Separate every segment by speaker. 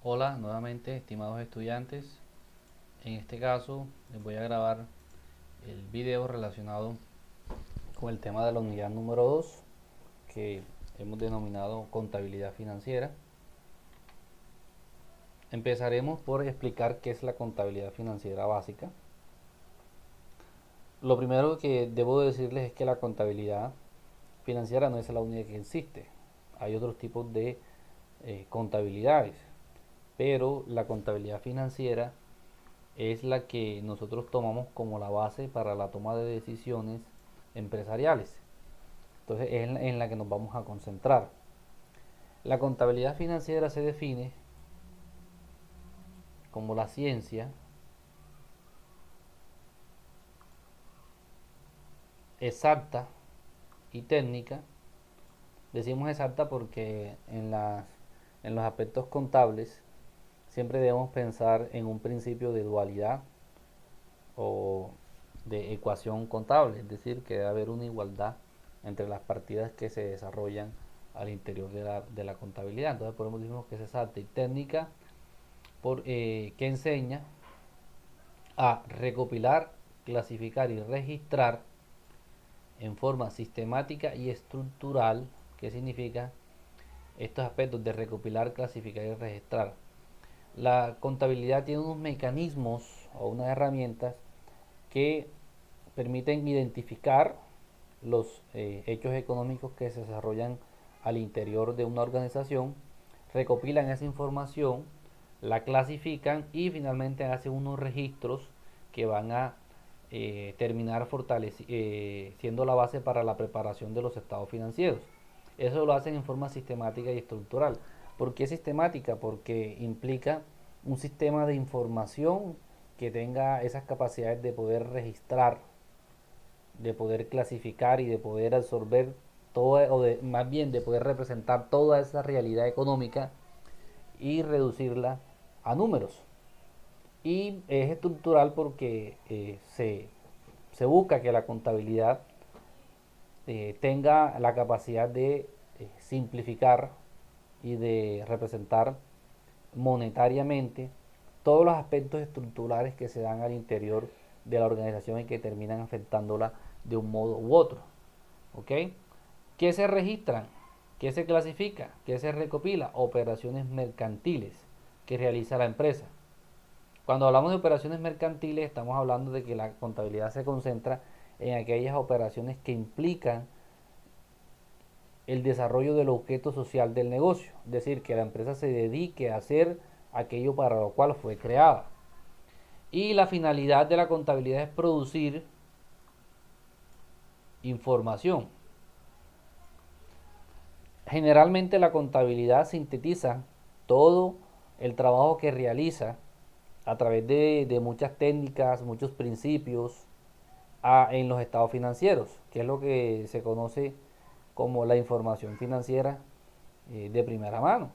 Speaker 1: Hola nuevamente, estimados estudiantes. En este caso les voy a grabar el video relacionado con el tema de la unidad número 2 que hemos denominado contabilidad financiera. Empezaremos por explicar qué es la contabilidad financiera básica. Lo primero que debo decirles es que la contabilidad financiera no es la única que existe. Hay otros tipos de contabilidades, pero la contabilidad financiera es la que nosotros tomamos como la base para la toma de decisiones empresariales. Entonces es en la que nos vamos a concentrar. La contabilidad financiera se define como la ciencia exacta y técnica. Decimos exacta porque en los aspectos contables siempre debemos pensar en un principio de dualidad o de ecuación contable, es decir, que debe haber una igualdad entre las partidas que se desarrollan al interior de la contabilidad. Entonces podemos decir que es exacta y técnica que enseña a recopilar, clasificar y registrar en forma sistemática y estructural. ¿Qué significa estos aspectos de recopilar, clasificar y registrar? La contabilidad tiene unos mecanismos o unas herramientas que permiten identificar los hechos económicos que se desarrollan al interior de una organización, recopilan esa información, la clasifican y finalmente hacen unos registros que van a terminar siendo la base para la preparación de los estados financieros. Eso lo hacen en forma sistemática y estructural. ¿Por qué sistemática? Porque implica un sistema de información que tenga esas capacidades de poder registrar, de poder clasificar y de poder absorber todo, más bien de poder representar toda esa realidad económica y reducirla a números. Y es estructural porque se busca que la contabilidad tenga la capacidad de simplificar y de representar monetariamente todos los aspectos estructurales que se dan al interior de la organización y que terminan afectándola de un modo u otro. ¿Ok? ¿Qué se registran? ¿Qué se clasifica? ¿Qué se recopila? Operaciones mercantiles que realiza la empresa. Cuando hablamos de operaciones mercantiles estamos hablando de que la contabilidad se concentra en aquellas operaciones que implican el desarrollo del objeto social del negocio, es decir, que la empresa se dedique a hacer aquello para lo cual fue creada. Y la finalidad de la contabilidad es producir información. Generalmente la contabilidad sintetiza todo el trabajo que realiza a través de muchas técnicas, muchos principios en los estados financieros, que es lo que se conoce como la información financiera de primera mano.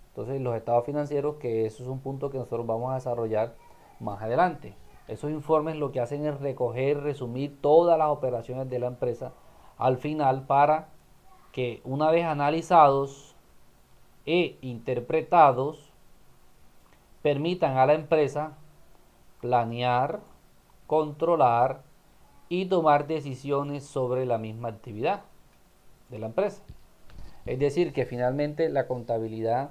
Speaker 1: Entonces los estados financieros, que eso es un punto que nosotros vamos a desarrollar más adelante. Esos informes lo que hacen es recoger, resumir todas las operaciones de la empresa al final para que una vez analizados e interpretados permitan a la empresa planear, controlar y tomar decisiones sobre la misma actividad de la empresa. Es decir, que finalmente la contabilidad,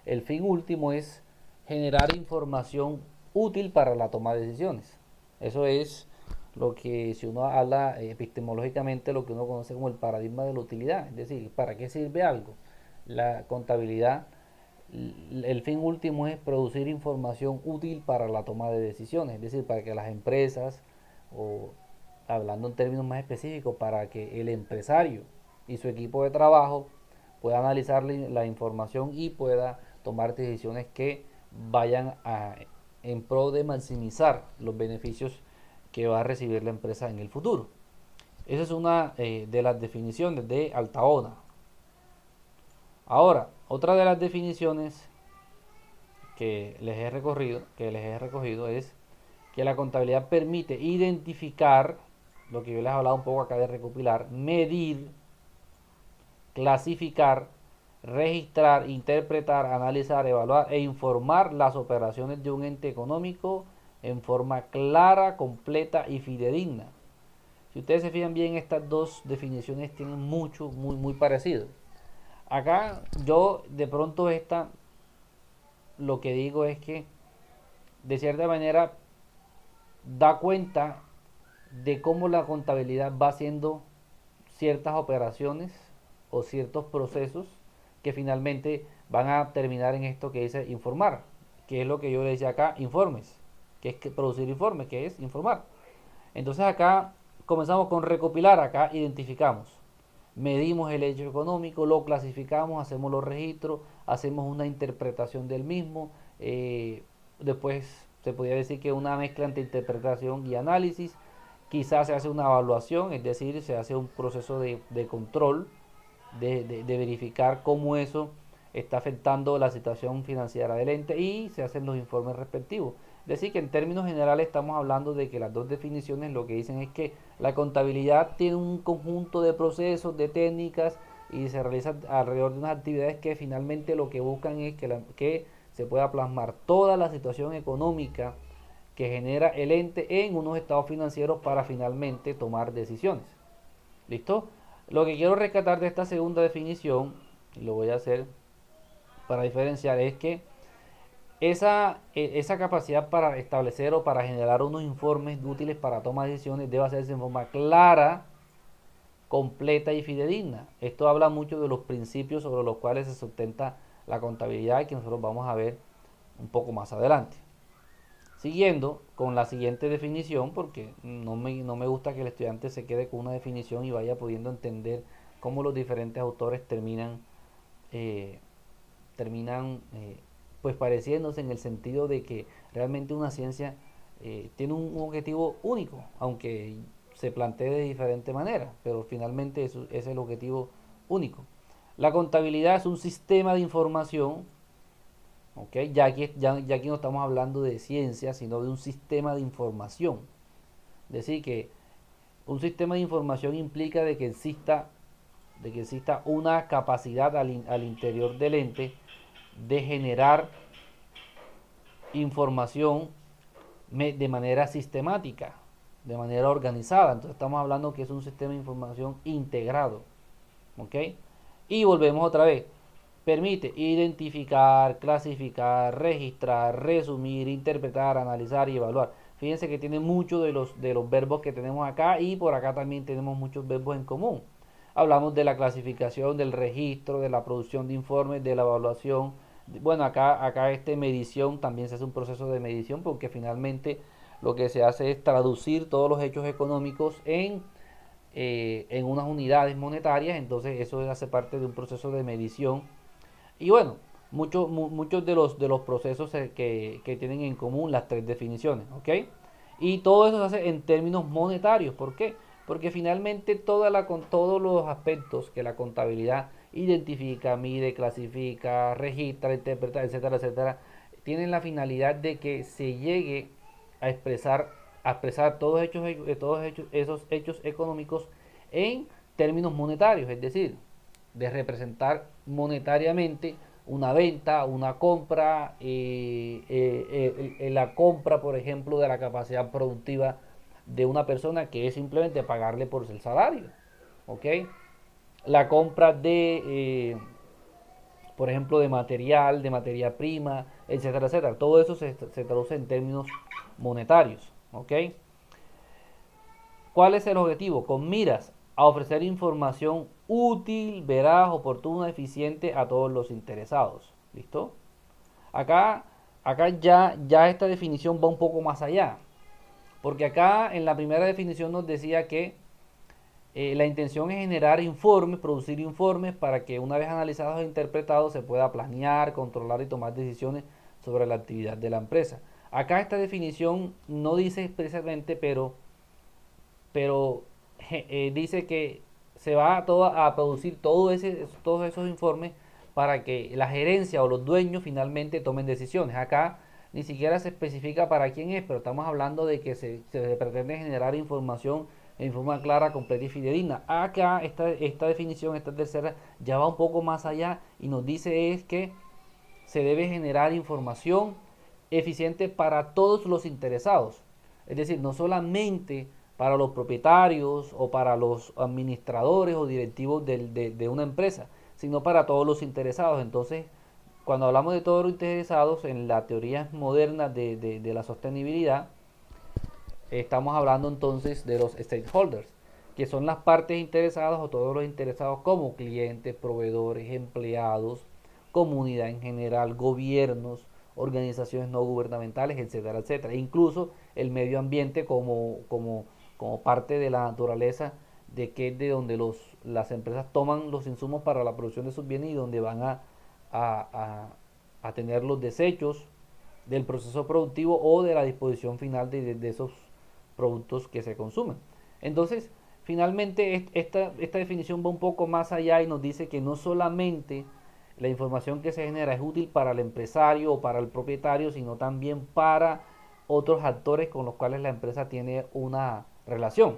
Speaker 1: el fin último es generar información útil para la toma de decisiones. Eso es lo que, si uno habla epistemológicamente, lo que uno conoce como el paradigma de la utilidad. Es decir, ¿para qué sirve algo? La contabilidad, el fin último es producir información útil para la toma de decisiones. Es decir, para que las empresas, o hablando en términos más específicos, para que el empresario y su equipo de trabajo pueda analizar la información y pueda tomar decisiones que vayan en pro de maximizar los beneficios que va a recibir la empresa en el futuro. Esa es una de las definiciones de Altaona. Ahora, otra de las definiciones que les he recogido es que la contabilidad permite identificar lo que yo les he hablado un poco acá de recopilar, medir, clasificar registrar, interpretar, analizar, evaluar e informar las operaciones de un ente económico en forma clara, completa y fidedigna. Si ustedes se fijan bien, estas dos definiciones tienen muy parecido. Acá yo de pronto lo que digo es que de cierta manera da cuenta de cómo la contabilidad va haciendo ciertas operaciones o ciertos procesos que finalmente van a terminar en esto que dice informar, que es lo que yo le decía acá, informes, que es producir informes, que es informar. Entonces acá comenzamos con recopilar, acá identificamos, medimos el hecho económico, lo clasificamos, hacemos los registros, hacemos una interpretación del mismo, después se podría decir que una mezcla entre interpretación y análisis, quizás se hace una evaluación, es decir, se hace un proceso de control, de verificar cómo eso está afectando la situación financiera del ente y se hacen los informes respectivos. Es decir, que en términos generales estamos hablando de que las dos definiciones lo que dicen es que la contabilidad tiene un conjunto de procesos, de técnicas y se realiza alrededor de unas actividades que finalmente lo que buscan es que se pueda plasmar toda la situación económica que genera el ente en unos estados financieros para finalmente tomar decisiones. ¿Listo? Lo que quiero rescatar de esta segunda definición, y lo voy a hacer para diferenciar, es que esa capacidad para establecer o para generar unos informes útiles para tomar decisiones debe hacerse en forma clara, completa y fidedigna. Esto habla mucho de los principios sobre los cuales se sustenta la contabilidad que nosotros vamos a ver un poco más adelante. Siguiendo con la siguiente definición, porque no me gusta que el estudiante se quede con una definición y vaya pudiendo entender cómo los diferentes autores eh, pues pareciéndose en el sentido de que realmente una ciencia tiene un objetivo único, aunque se plantee de diferente manera, pero finalmente eso es el objetivo único. La contabilidad es un sistema de información. Okay, ya aquí no estamos hablando de ciencia, sino de un sistema de información. Es decir, que un sistema de información implica de que exista una capacidad al interior del ente de generar información de manera sistemática, de manera organizada. Entonces estamos hablando que es un sistema de información integrado. ¿Okay? Y volvemos otra vez. Permite identificar, clasificar, registrar, resumir, interpretar, analizar y evaluar. Fíjense que tiene muchos de los verbos que tenemos acá y por acá también tenemos muchos verbos en común. Hablamos de la clasificación, del registro, de la producción de informes, de la evaluación. Bueno, acá medición, también se hace un proceso de medición porque finalmente lo que se hace es traducir todos los hechos económicos en unas unidades monetarias. Entonces eso hace parte de un proceso de medición. Y bueno, muchos de los procesos que tienen en común las tres definiciones, ¿ok? Y todo eso se hace en términos monetarios. ¿Por qué? Porque finalmente con todos los aspectos que la contabilidad identifica, mide, clasifica, registra, interpreta, etcétera, etcétera, tienen la finalidad de que se llegue a expresar esos hechos económicos en términos monetarios, es decir, de representar monetariamente una venta, una compra, la compra, por ejemplo, de la capacidad productiva de una persona, que es simplemente pagarle por el salario, ¿ok? La compra por ejemplo, de material, de materia prima, etcétera, etcétera. Todo eso se traduce en términos monetarios, ¿ok? ¿Cuál es el objetivo? Con miras a ofrecer información útil, veraz, oportuna, eficiente a todos los interesados. ¿Listo? Acá, acá ya esta definición va un poco más allá. Porque acá en la primera definición nos decía que la intención es generar informes, producir informes para que una vez analizados e interpretados se pueda planear, controlar y tomar decisiones sobre la actividad de la empresa. Acá esta definición no dice expresamente, pero dice que se va a producir todos esos informes para que la gerencia o los dueños finalmente tomen decisiones. Acá ni siquiera se especifica para quién es, pero estamos hablando de que se pretende generar información en forma clara, completa y fidedigna. Acá esta definición, esta tercera, ya va un poco más allá y nos dice es que se debe generar información eficiente para todos los interesados. Es decir, no solamente para los propietarios o para los administradores o directivos de una empresa, sino para todos los interesados. Entonces, cuando hablamos de todos los interesados en la teoría moderna de la sostenibilidad, estamos hablando entonces de los stakeholders, que son las partes interesadas o todos los interesados como clientes, proveedores, empleados, comunidad en general, gobiernos, organizaciones no gubernamentales, etcétera, etcétera. Incluso el medio ambiente como parte de la naturaleza, de que es de donde las empresas toman los insumos para la producción de sus bienes y donde van a, a tener los desechos del proceso productivo o de la disposición final de esos productos que se consumen. Entonces, finalmente esta definición va un poco más allá y nos dice que no solamente la información que se genera es útil para el empresario o para el propietario, sino también para otros actores con los cuales la empresa tiene una relación.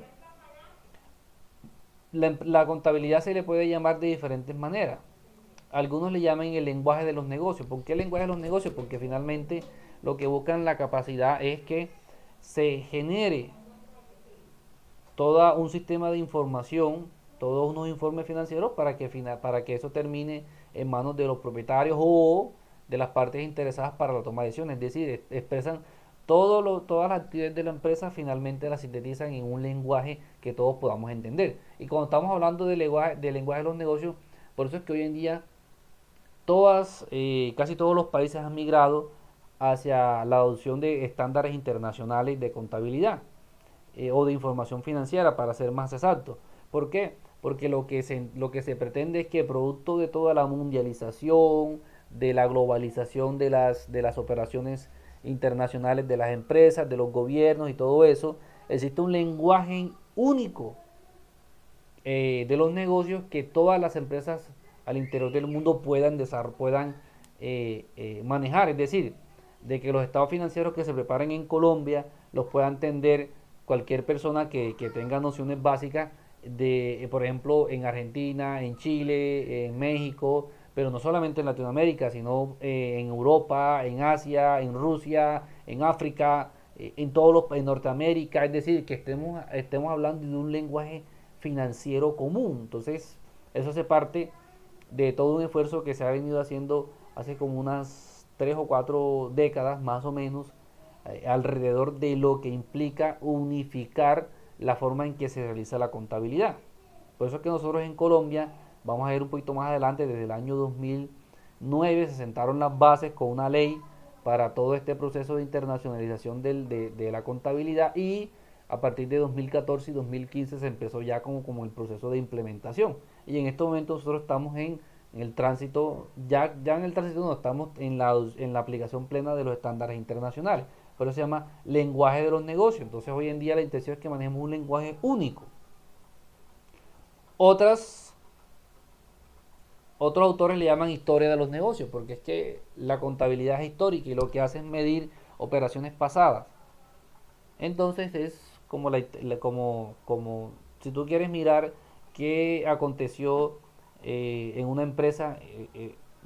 Speaker 1: La contabilidad se le puede llamar de diferentes maneras. Algunos le llaman el lenguaje de los negocios. ¿Por qué el lenguaje de los negocios? Porque finalmente lo que buscan la capacidad es que se genere todo un sistema de información, todos unos informes financieros para que eso termine en manos de los propietarios o de las partes interesadas para la toma de decisiones. Es decir, expresan todas las actividades de la empresa, finalmente las sintetizan en un lenguaje que todos podamos entender. Y cuando estamos hablando de lenguaje de los negocios, por eso es que hoy en día casi todos los países han migrado hacia la adopción de estándares internacionales de contabilidad o de información financiera, para ser más exacto. ¿Por qué? Porque lo que se pretende es que producto de toda la mundialización, de la globalización de las operaciones internacionales de las empresas, de los gobiernos y todo eso, existe un lenguaje único de los negocios que todas las empresas al interior del mundo puedan manejar. Es decir, de que los estados financieros que se preparen en Colombia los pueda entender cualquier persona que tenga nociones básicas de, por ejemplo, en Argentina, en Chile, en México, pero no solamente en Latinoamérica, sino en Europa, en Asia, en Rusia, en África, en Norteamérica. Es decir, que estemos hablando de un lenguaje financiero común. Entonces, eso hace parte de todo un esfuerzo que se ha venido haciendo hace como unas 3 o 4 décadas más o menos, alrededor de lo que implica unificar la forma en que se realiza la contabilidad. Por eso es que nosotros en Colombia, vamos a ver un poquito más adelante, desde el año 2009 se sentaron las bases con una ley para todo este proceso de internacionalización de la contabilidad, y a partir de 2014 y 2015 se empezó ya como el proceso de implementación. Y en este momento nosotros estamos en el tránsito, ya en el tránsito no, estamos en la aplicación plena de los estándares internacionales. Por eso se llama lenguaje de los negocios. Entonces hoy en día la intención es que manejemos un lenguaje único. Otros autores le llaman historia de los negocios, porque es que la contabilidad es histórica y lo que hace es medir operaciones pasadas. Entonces es como si tú quieres mirar qué aconteció en una empresa,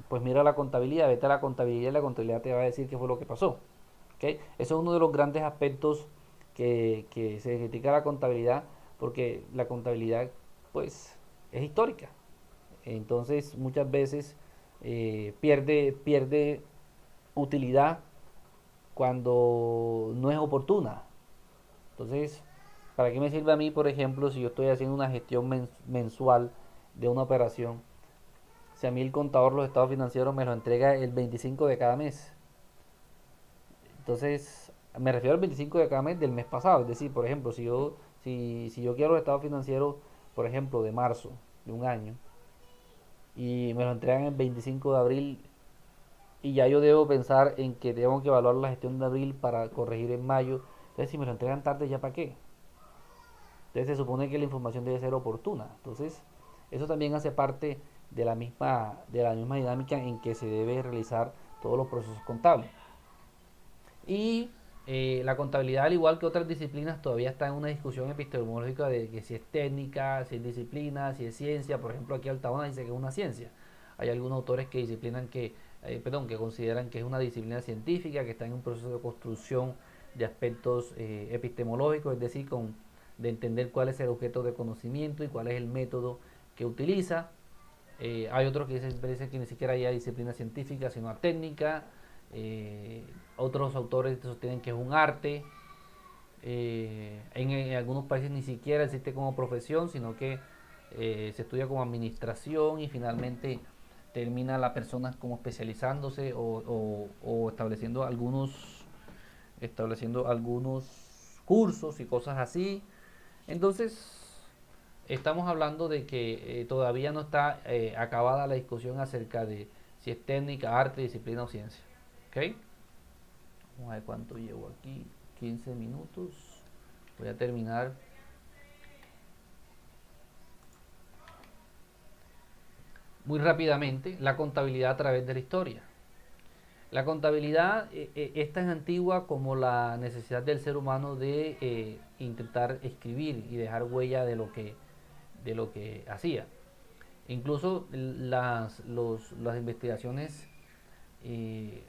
Speaker 1: pues mira la contabilidad, vete a la contabilidad y la contabilidad te va a decir qué fue lo que pasó. ¿Okay? Eso es uno de los grandes aspectos que se critica la contabilidad, porque la contabilidad pues es histórica. Entonces muchas veces pierde utilidad cuando no es oportuna. Entonces, ¿para qué me sirve a mí, por ejemplo, si yo estoy haciendo una gestión mensual de una operación? Si a mí el contador los estados financieros me los entrega el 25 de cada mes. Entonces, me refiero al 25 de cada mes del mes pasado. Es decir, por ejemplo, si yo quiero los estados financieros, por ejemplo, de marzo de un año, y me lo entregan el 25 de abril, y ya yo debo pensar en que tengo que evaluar la gestión de abril para corregir en mayo. Entonces, si me lo entregan tarde, ¿ya para qué? Entonces se supone que la información debe ser oportuna. Entonces, eso también hace parte de la misma dinámica en que se debe realizar todos los procesos contables. Y La contabilidad, al igual que otras disciplinas, todavía está en una discusión epistemológica de que si es técnica, si es disciplina, si es ciencia. Por ejemplo, aquí Altabona dice que es una ciencia. Hay algunos autores que que consideran que es una disciplina científica, que está en un proceso de construcción de aspectos epistemológicos, es decir, de entender cuál es el objeto de conocimiento y cuál es el método que utiliza. Hay otros que dicen que ni siquiera hay disciplina científica, sino técnica. Eh, Otros autores sostienen que es un arte. En algunos países ni siquiera existe como profesión, sino que se estudia como administración y finalmente termina la persona como especializándose o estableciendo algunos cursos y cosas así. Entonces, estamos hablando de que todavía no está acabada la discusión acerca de si es técnica, arte, disciplina o ciencia. ¿Ok? Vamos a ver cuánto llevo aquí. 15 minutos. Voy a terminar. Muy rápidamente, la contabilidad a través de la historia. La contabilidad es tan antigua como la necesidad del ser humano de intentar escribir y dejar huella de lo que hacía. Incluso las investigaciones eh,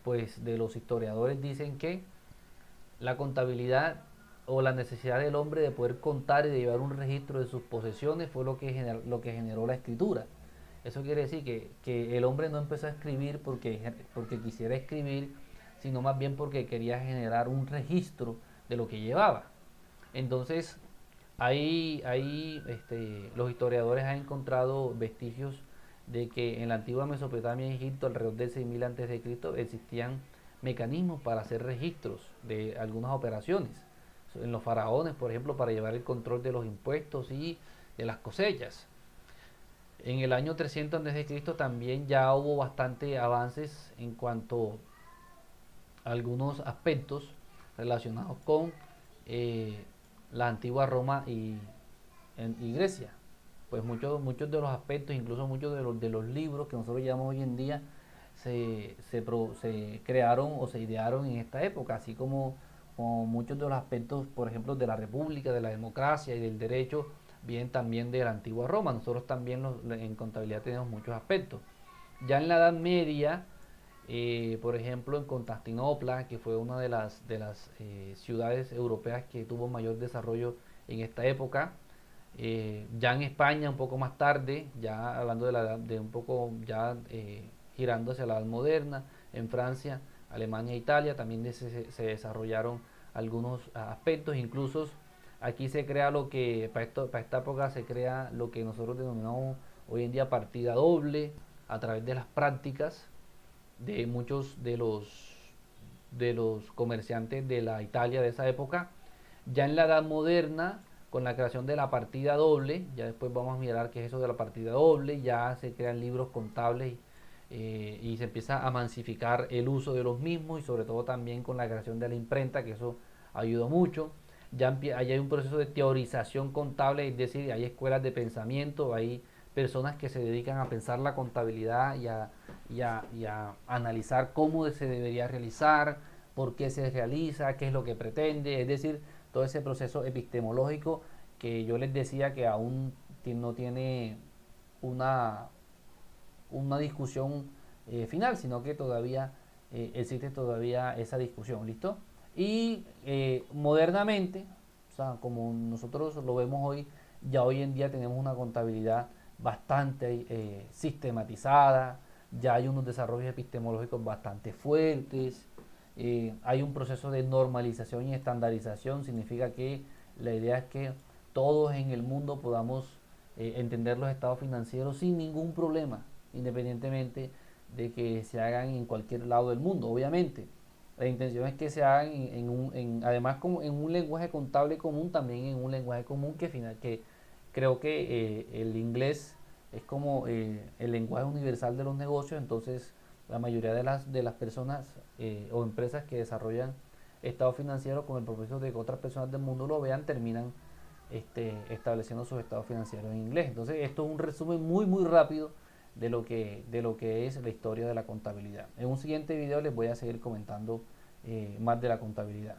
Speaker 1: pues de los historiadores dicen que la contabilidad o la necesidad del hombre de poder contar y de llevar un registro de sus posesiones fue lo que generó la escritura. Eso quiere decir que el hombre no empezó a escribir porque quisiera escribir, sino más bien porque quería generar un registro de lo que llevaba. Entonces, los historiadores han encontrado vestigios de que en la antigua Mesopotamia y Egipto, alrededor del 6000 a.C., existían mecanismos para hacer registros de algunas operaciones. En los faraones, por ejemplo, para llevar el control de los impuestos y de las cosechas. En el año 300 a.C. también ya hubo bastante avances en cuanto a algunos aspectos relacionados con eh, la antigua Roma y Grecia. Pues muchos de los aspectos, incluso muchos de los libros que nosotros llevamos hoy en día, se crearon o se idearon en esta época, así como muchos de los aspectos, por ejemplo, de la república, de la democracia y del derecho, vienen también de la antigua Roma. Nosotros también en contabilidad tenemos muchos aspectos. Ya en la Edad Media, por ejemplo, en Constantinopla, que fue una de las ciudades europeas que tuvo mayor desarrollo en esta época, ya en España un poco más tarde, ya hablando de la edad, de un poco ya girando hacia la edad moderna, en Francia, Alemania e Italia también se desarrollaron algunos aspectos, incluso aquí se crea para esta época se crea lo que nosotros denominamos hoy en día partida doble a través de las prácticas de muchos de los comerciantes de la Italia de esa época. Ya en la edad moderna, con la creación de la partida doble, ya después vamos a mirar qué es eso de la partida doble, ya se crean libros contables y se empieza a mansificar el uso de los mismos y sobre todo también con la creación de la imprenta, que eso ayudó mucho. Ya hay un proceso de teorización contable, es decir, hay escuelas de pensamiento, hay personas que se dedican a pensar la contabilidad y a analizar cómo se debería realizar, por qué se realiza, qué es lo que pretende, es decir, todo ese proceso epistemológico que yo les decía que aún no tiene una, una discusión final, sino que todavía existe todavía esa discusión, ¿listo? Y modernamente, o sea, como nosotros lo vemos hoy, ya hoy en día tenemos una contabilidad bastante sistematizada, ya hay unos desarrollos epistemológicos bastante fuertes, hay un proceso de normalización y estandarización, significa que la idea es que todos en el mundo podamos entender los estados financieros sin ningún problema, independientemente de que se hagan en cualquier lado del mundo, obviamente. La intención es que se hagan además como en un lenguaje contable común, también en un lenguaje común que creo que el inglés es como el lenguaje universal de los negocios, entonces la mayoría de las personas o empresas que desarrollan estados financieros con el propósito de que otras personas del mundo lo vean, terminan estableciendo sus estados financieros en inglés. Entonces esto es un resumen muy muy rápido de lo que es la historia de la contabilidad. En un siguiente video les voy a seguir comentando más de la contabilidad.